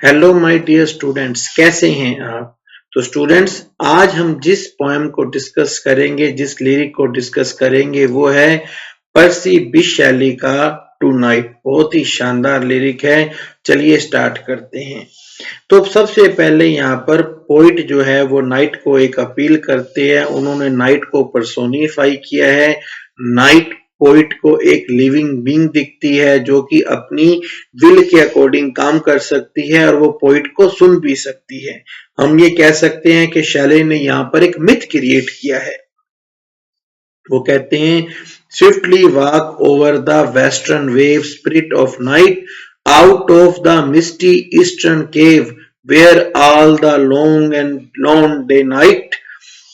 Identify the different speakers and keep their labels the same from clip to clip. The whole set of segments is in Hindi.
Speaker 1: हेलो माय डियर स्टूडेंट्स, कैसे हैं आप। तो स्टूडेंट्स, आज हम जिस पोएम को डिस्कस करेंगे, जिस लिरिक को डिस्कस करेंगे वो है पर्सी बिश शैली का टू नाइट। बहुत ही शानदार लिरिक है। चलिए स्टार्ट करते हैं। तो सबसे पहले यहाँ पर पोइट जो है वो नाइट को एक अपील करते हैं। उन्होंने नाइट को पर्सोनिफाई किया है। नाइट पोइट को एक लिविंग बीइंग दिखती है जो कि अपनी विल के अकॉर्डिंग काम कर सकती है और वो पोइट को सुन भी सकती है। हम ये कह सकते हैं कि शैले ने यहाँ पर एक मिथ क्रिएट किया है। वो कहते हैं swiftly walk over the western wave spirit of night out of the misty eastern cave where all the long and long day night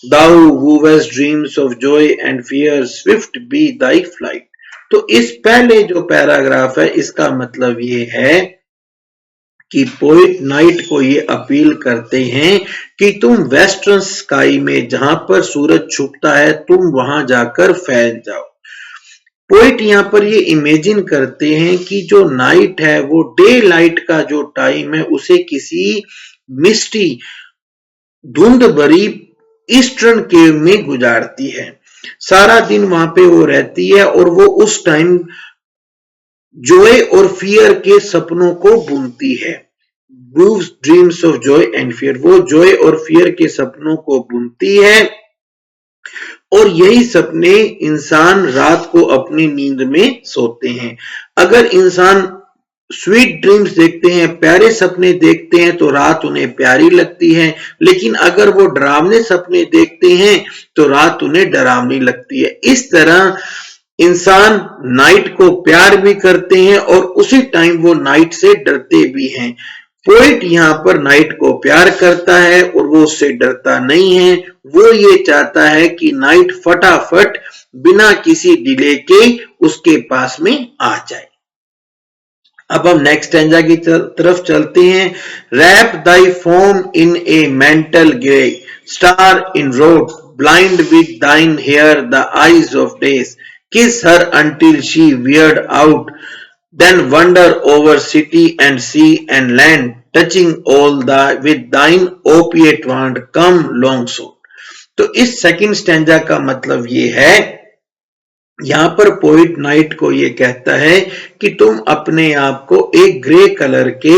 Speaker 1: thou wooest dreams of joy and fear swift be thy flight। तो इस पहले जो पैराग्राफ है इसका मतलब ये है कि पोइट नाइट को ये अपील करते हैं कि तुम वेस्टर्न स्काई में जहां पर सूरज छुपता है तुम वहां जाकर फैल जाओ। पोइट यहाँ पर ये इमेजिन करते हैं कि जो नाइट है वो डे लाइट का जो टाइम है उसे किसी मिस्टी धुंध भरी ईस्टर्न केव में गुजारती है। सारा दिन वहां पे वो रहती है और वो उस टाइम जॉय और फियर के सपनों को बुनती है। Dreams of Joy and fear, वो जॉय और फियर के सपनों को बुनती है और यही सपने इंसान रात को अपनी नींद में सोते हैं। अगर इंसान स्वीट ड्रीम्स देखते हैं, प्यारे सपने देखते हैं तो रात उन्हें प्यारी लगती है, लेकिन अगर वो डरावने सपने देखते हैं तो रात उन्हें डरावनी लगती है। इस तरह इंसान नाइट को प्यार भी करते हैं और उसी टाइम वो नाइट से डरते भी हैं। पोइट यहाँ पर नाइट को प्यार करता है और वो उससे डरता नहीं है। वो ये चाहता है कि नाइट फटाफट बिना किसी डिले के उसके पास में आ जाए। अब हम नेक्स्ट स्टैंजा की तरफ चलते हैं। Wrap thy form in a mantle grey star inwrought blind with thine hair the eyes of day kiss her until she weird out then wander over city and sea and land touching all the with thine opiate wand come long so। तो इस सेकंड स्टैंजा का मतलब ये है, यहां पर पोइट नाइट को ये कहता है कि तुम अपने आप को एक ग्रे कलर के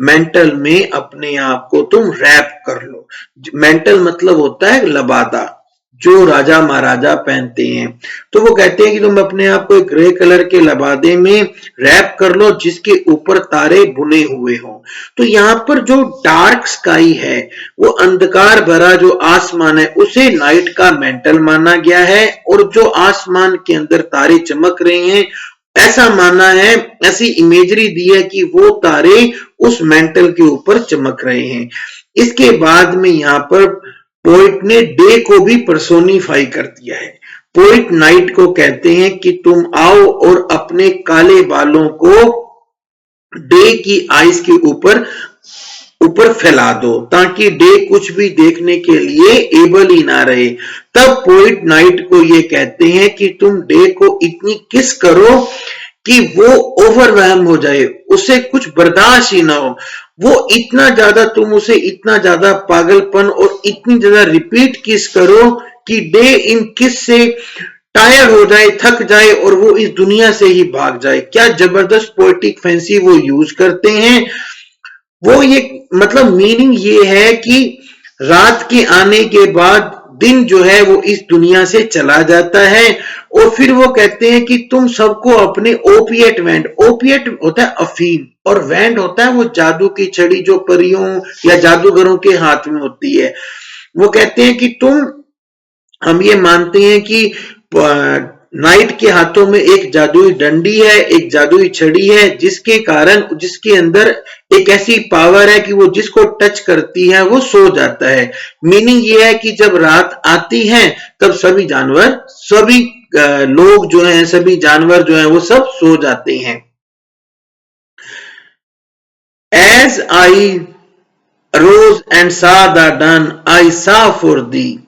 Speaker 1: मेंटल में अपने आप को तुम रैप कर लो। मेंटल मतलब होता है लबादा जो राजा महाराजा पहनते हैं। तो वो कहते हैं कि तुम अपने आप को एक ग्रे कलर के लबादे में रैप कर लो जिसके ऊपर तारे बुने हुए हों। तो यहाँ पर जो डार्क स्काई है, वो अंधकार भरा जो आसमान है, उसे नाइट का मेंटल माना गया है और जो आसमान के अंदर तारे चमक रहे हैं ऐसा माना है, ऐसी इमेजरी दी है कि वो तारे उस मेंटल के ऊपर चमक रहे हैं। इसके बाद में यहाँ पर पोइट ने डे को भी पर्सोनिफाई कर दिया है। पोइट नाइट को कहते हैं कि तुम आओ और अपने काले बालों को डे की आइज के ऊपर फैला दो ताकि डे कुछ भी देखने के लिए एबल ही ना रहे। तब पोइट नाइट को ये कहते हैं कि तुम डे को इतनी किस करो कि वो ओवरवेलम हो जाए, उसे कुछ बर्दाश्त ही ना हो। वो इतना ज्यादा तुम उसे इतना ज्यादा पागलपन और इतनी ज्यादा रिपीट किस करो कि डे इन किस से टायर्ड हो जाए, थक जाए और वो इस दुनिया से ही भाग जाए। क्या जबरदस्त पोएटिक फैंसी वो यूज करते हैं। वो ये मतलब मीनिंग ये है कि रात के आने के बाद दिन जो है वो इस दुनिया से चला जाता है और फिर वो कहते हैं कि तुम सबको अपने ओपिएट वैंड, ओपिएट होता है अफीम और वैंड होता है वो जादू की छड़ी जो परियों या जादूगरों के हाथ में होती है। वो कहते हैं कि हम ये मानते हैं कि नाइट के हाथों में एक जादुई डंडी है, एक जादुई छड़ी है जिसके कारण जिसके अंदर एक ऐसी पावर है कि वो जिसको टच करती है वो सो जाता है। मीनिंग ये है कि जब रात आती है तब सभी जानवर, सभी लोग जो हैं, सभी जानवर जो हैं वो सब सो जाते हैं। As I arose and saw the dawn, I saw for thee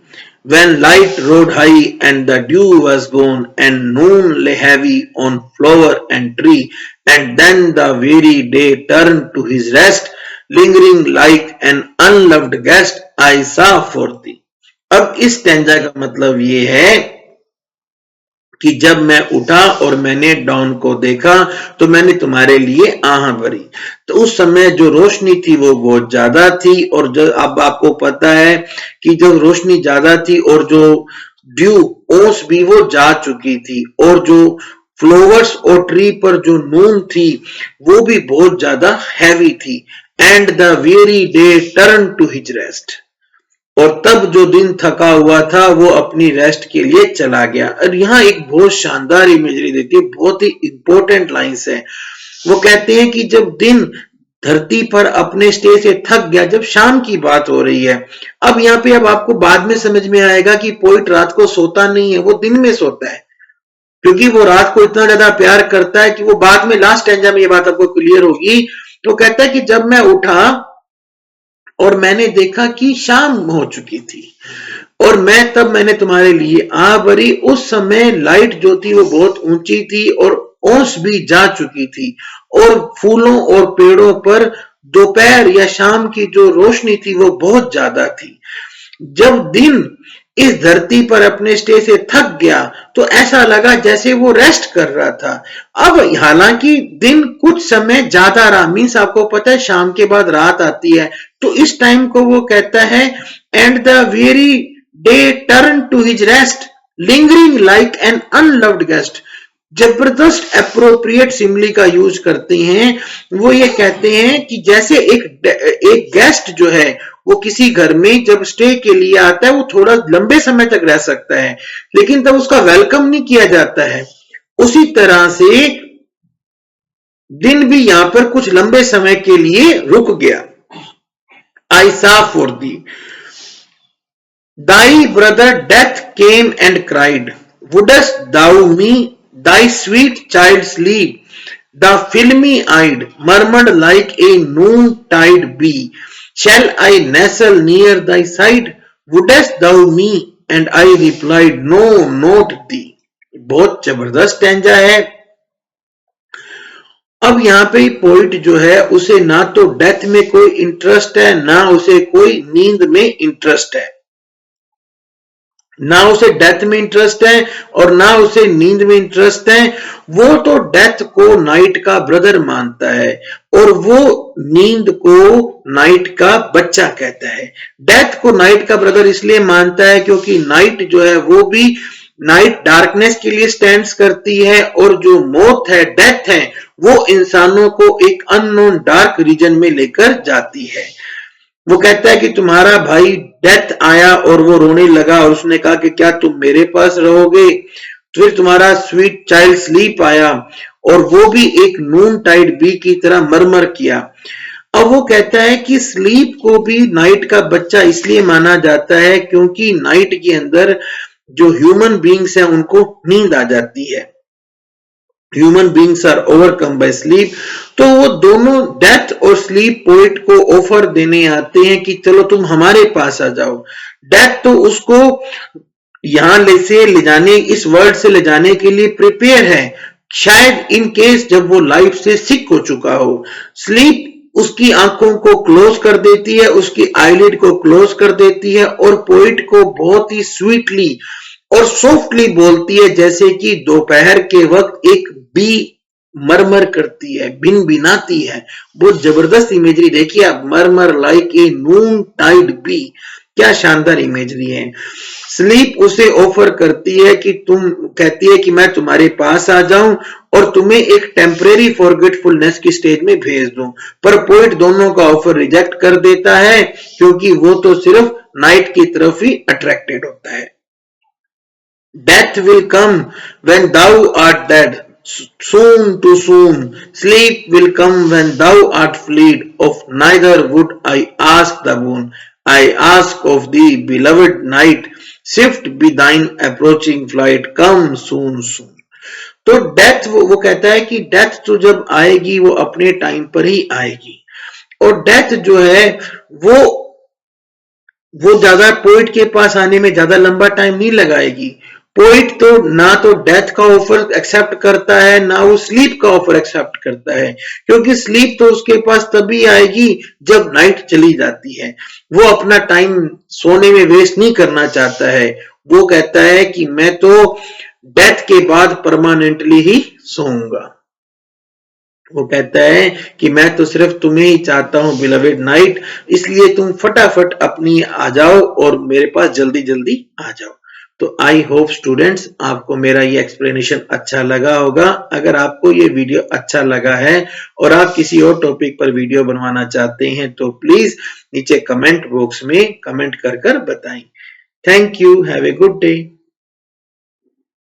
Speaker 1: when light rode high and the dew was gone and noon lay heavy on flower and tree, and then the weary day turned to his rest lingering like an unloved guest I saw for thee। अब इस स्टैंजा का मतलब ये है कि जब मैं उठा और मैंने डॉन को देखा तो मैंने तुम्हारे लिए आह भरी। तो उस समय जो रोशनी थी वो बहुत ज्यादा थी, और जब अब आपको पता है कि जब रोशनी ज्यादा थी और जो ड्यू ओस भी वो जा चुकी थी, और जो फ्लावर्स और ट्री पर जो नून थी वो भी बहुत ज्यादा हैवी थी। And the very day turn to his rest, और तब जो दिन थका हुआ था वो अपनी रेस्ट के लिए चला गया। और यहाँ एक बहुत शानदार इमेजरी देती है, बहुत ही इंपॉर्टेंट लाइंस है। वो कहते हैं कि जब दिन धरती पर अपने स्टे से थक गया, जब शाम की बात हो रही है। अब यहाँ पे अब आपको बाद में समझ में आएगा कि पोइट रात को सोता नहीं है, वो दिन में सोता है, क्योंकि वो रात को इतना ज्यादा प्यार करता है कि वो बाद में लास्ट स्टैंजा में ये बात आपको क्लियर होगी। तो कहता है कि जब मैं उठा और मैंने देखा कि शाम हो चुकी थी, और मैंने तुम्हारे लिए आ भरी। उस समय लाइट जो थी वो बहुत ऊंची थी और ओस भी जा चुकी थी, और फूलों और पेड़ों पर दोपहर या शाम की जो रोशनी थी वो बहुत ज्यादा थी। जब दिन इस धरती पर अपने स्टे से थक गया तो ऐसा लगा जैसे वो रेस्ट कर रहा था। अब हालांकि दिन कुछ समय ज्यादा रहा, मीन्स आपको पता है शाम के बाद रात आती है, तो इस टाइम को वो कहता है and the very day turn to his rest lingering like an unloved guest. जबरदस्त एप्रोप्रिएट सिमली का यूज करते हैं। वो ये कहते हैं कि जैसे एक गेस्ट जो है वो किसी घर में जब स्टे के लिए आता है वो थोड़ा लंबे समय तक रह सकता है, लेकिन तब उसका वेलकम नहीं किया जाता है। उसी तरह से दिन भी यहां पर कुछ लंबे समय के लिए रुक गया। आई सा for the thy brother death came and cried, wouldst thou me thy sweet child sleep? The filmy eyed murmured like a noontide bee, shall I nestle near thy side? Wouldst thou me? And I replied, no, not thee। बहुत जबरदस्त स्टैंजा है। अब यहाँ पे पोइट जो है उसे ना तो डेथ में कोई इंटरेस्ट है, ना उसे कोई नींद में इंटरेस्ट है, ना उसे डेथ में इंटरेस्ट है और ना उसे नींद में इंटरेस्ट है। वो तो डेथ को नाइट का ब्रदर मानता है और वो नींद को नाइट का बच्चा कहता है। डेथ को नाइट का ब्रदर इसलिए मानता है क्योंकि नाइट जो है वो भी नाइट डार्कनेस के लिए स्टैंड्स करती है, और जो मौत है, डेथ है, वो इंसानों को एक अननोन डार्क रीजन में लेकर जाती है। वो कहता है कि तुम्हारा भाई डेथ आया और वो रोने लगा और उसने कहा कि क्या तुम मेरे पास रहोगे? फिर तुम्हारा स्वीट चाइल्ड स्लीप आया और वो भी एक नून टाइड बी की तरह मरमर किया। अब वो कहता है कि स्लीप को भी नाइट का बच्चा इसलिए माना जाता है क्योंकि नाइट के अंदर जो ह्यूमन बीइंग्स हैं उनको नींद आ जाती है। Human beings are overcome by sleep. तो वो दोनों डेथ और स्लीप पोइट को ऑफर देने आते हैं कि चलो तुम हमारे पास आ जाओ। डेथ तो उसको यहां ले जाने, इस वर्ल्ड से ले जाने के लिए प्रिपेयर है, शायद इन केस जब वो लाइफ से सिक हो चुका हो। स्लीप उसकी आंखों को क्लोज कर देती है, उसकी आईलिड को क्लोज कर देती है और पोइट को बहुत ही स्वीटली और सॉफ्टली बोलती है जैसे कि दोपहर के वक्त एक बी मरमर करती है, भिन भिनाती है। बहुत जबरदस्त इमेजरी देखिए आप, murmur like a noontide bee, क्या शानदार इमेजरी है। स्लीप उसे ऑफर करती है कि कहती है कि मैं तुम्हारे पास आ जाऊं और तुम्हें एक टेम्परेरी फॉरगेटफुलनेस की स्टेज में भेज दूं, पर पोइट दोनों का ऑफर रिजेक्ट कर देता है क्योंकि वो तो सिर्फ नाइट की तरफ ही अट्रैक्टेड होता है। Death will come when thou art dead, soon too soon. Sleep will come when thou art fled. Of neither would I ask the boon. I ask of thee, beloved night, swift be thine approaching flight. Come soon, soon. तो डेथ वो कहता है कि डेथ तो जब आएगी वो अपने टाइम पर ही आएगी, और डेथ जो है वो ज्यादा पोइट के पास आने में ज्यादा लंबा टाइम नहीं लगाएगी। पोइट तो ना तो डेथ का ऑफर एक्सेप्ट करता है, ना वो स्लीप का ऑफर एक्सेप्ट करता है, क्योंकि स्लीप तो उसके पास तभी आएगी जब नाइट चली जाती है। वो अपना टाइम सोने में वेस्ट नहीं करना चाहता है। वो कहता है कि मैं तो डेथ के बाद परमानेंटली ही सोऊंगा। वो कहता है कि मैं तो सिर्फ तुम्हें ही चाहता हूं बिलवेड नाइट, इसलिए तुम फटाफट अपनी आ जाओ और मेरे पास जल्दी जल्दी आ जाओ। तो आई होप स्टूडेंट्स आपको मेरा ये एक्सप्लेनेशन अच्छा लगा होगा। अगर आपको ये वीडियो अच्छा लगा है और आप किसी और टॉपिक पर वीडियो बनवाना चाहते हैं तो प्लीज नीचे कमेंट बॉक्स में कमेंट कर बताएं। Thank you, have a good day.